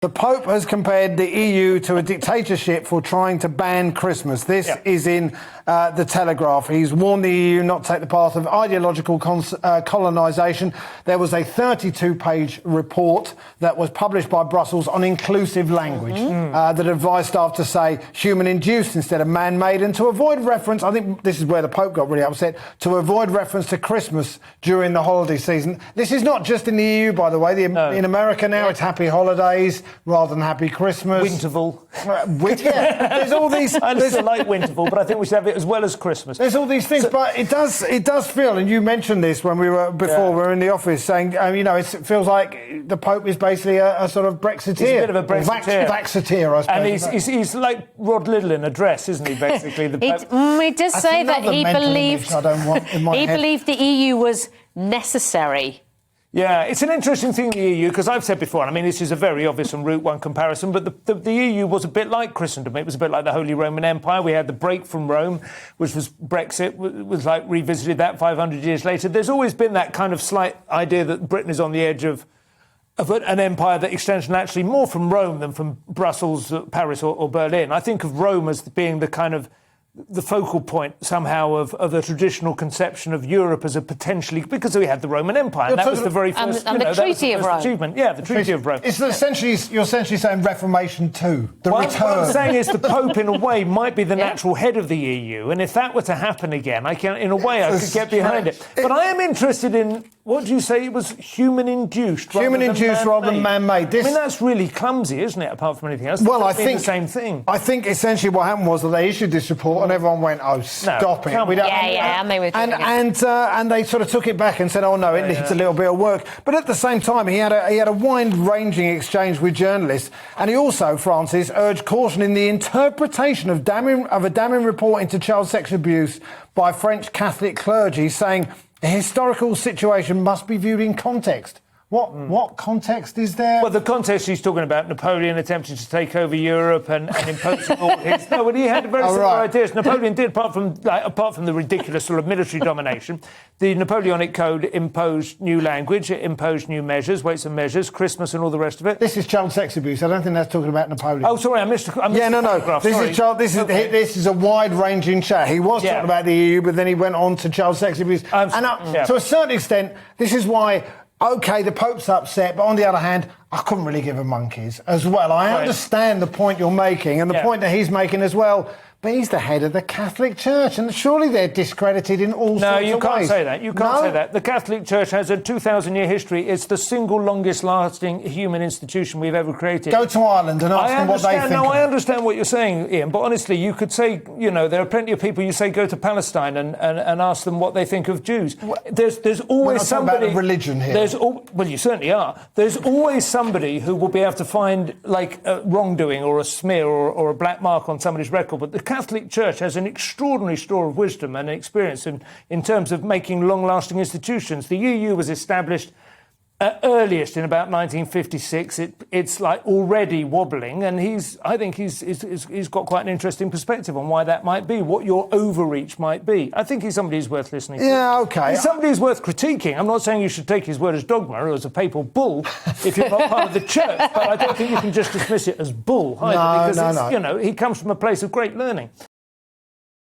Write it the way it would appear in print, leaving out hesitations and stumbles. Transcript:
The Pope has compared the EU to a dictatorship for trying to ban Christmas. This is in The Telegraph. He's warned the EU not to take the path of ideological colonisation. There was a 32-page report that was published by Brussels on inclusive language that advised staff to say human-induced instead of man-made, and to avoid reference, I think this is where the Pope got really upset, to avoid reference to Christmas during the holiday season. This is not just in the EU, by the way. In America now, it's Happy Holidays rather than Happy Christmas. Winterval. There's all these... I still like Winterval, but I think we should have it as well as Christmas. There's all these things, but it does feel, and you mentioned this when we were in the office, saying, it feels like the Pope is basically a sort of brexiteer. He's a bit of a brexiteer. Vaxiteer, I suppose. And he's like Rod Liddell in a dress, isn't he, basically? The Pope. He does say that he believed the EU was necessary. Yeah, it's an interesting thing, the EU, because I've said before, and I mean, this is a very obvious and route one comparison, but the EU was a bit like Christendom. It was a bit like the Holy Roman Empire. We had the break from Rome, which was Brexit, was like revisited that 500 years later. There's always been that kind of slight idea that Britain is on the edge of an empire that extends naturally more from Rome than from Brussels, Paris or Berlin. I think of Rome as being the kind of the focal point somehow of a traditional conception of Europe as a potentially, because we had the Roman Empire, and that was the very first, and the Treaty of Rome. Achievement. Yeah, the Treaty of Rome. It's essentially, you're essentially saying Reformation 2, the return. What I'm saying is the Pope, in a way, might be the natural head of the EU, and if that were to happen again, I could get behind it. But I am interested in, what do you say, it was human-induced rather than man-made. I mean, that's really clumsy, isn't it, apart from anything else? Well, I think the same thing. I think essentially what happened was that they issued this report and everyone went, "Oh, stop it!" And they sort of took it back and said, "Oh no, it needs a little bit of work." But at the same time, he had a wide-ranging exchange with journalists, and he also, Francis, urged caution in the interpretation of a damning report into child sex abuse by French Catholic clergy, saying the historical situation must be viewed in context. What context is there? Well, the context he's talking about, Napoleon attempting to take over Europe and imposing all his... No, but he had very similar ideas. Napoleon did, apart from the ridiculous sort of military domination, the Napoleonic Code imposed new language, it imposed new measures, weights and measures, Christmas and all the rest of it. This is child sex abuse. I don't think that's talking about Napoleon. Oh, sorry, I missed the paragraph. This is a wide-ranging chat. He was talking about the EU, but then he went on to child sex abuse. To a certain extent, this is why... OK, the Pope's upset, but on the other hand, I couldn't really give a monkeys as well. I understand the point you're making and the point that he's making as well, but he's the head of the Catholic Church, and surely they're discredited in all sorts of ways. No, you can't say that. You can't say that. The Catholic Church has a 2,000-year history. It's the single longest-lasting human institution we've ever created. Go to Ireland and ask them what they think. I understand what you're saying, Ian, but honestly, you could say, there are plenty of people, you say, go to Palestine and ask them what they think of Jews. There's always somebody... about religion here. Well, you certainly are. There's always somebody who will be able to find, like, wrongdoing or a smear or a black mark on somebody's record, but the Catholic Church has an extraordinary store of wisdom and experience in terms of making long-lasting institutions. The EU was established earliest in about 1956. It's like already wobbling, and I think he's got quite an interesting perspective on why that might be, what your overreach might be. I think he's somebody who's worth listening to. Yeah, OK. He's somebody who's worth critiquing. I'm not saying you should take his word as dogma or as a papal bull if you're not part of the church, but I don't think you can just dismiss it as bull either, because he comes from a place of great learning.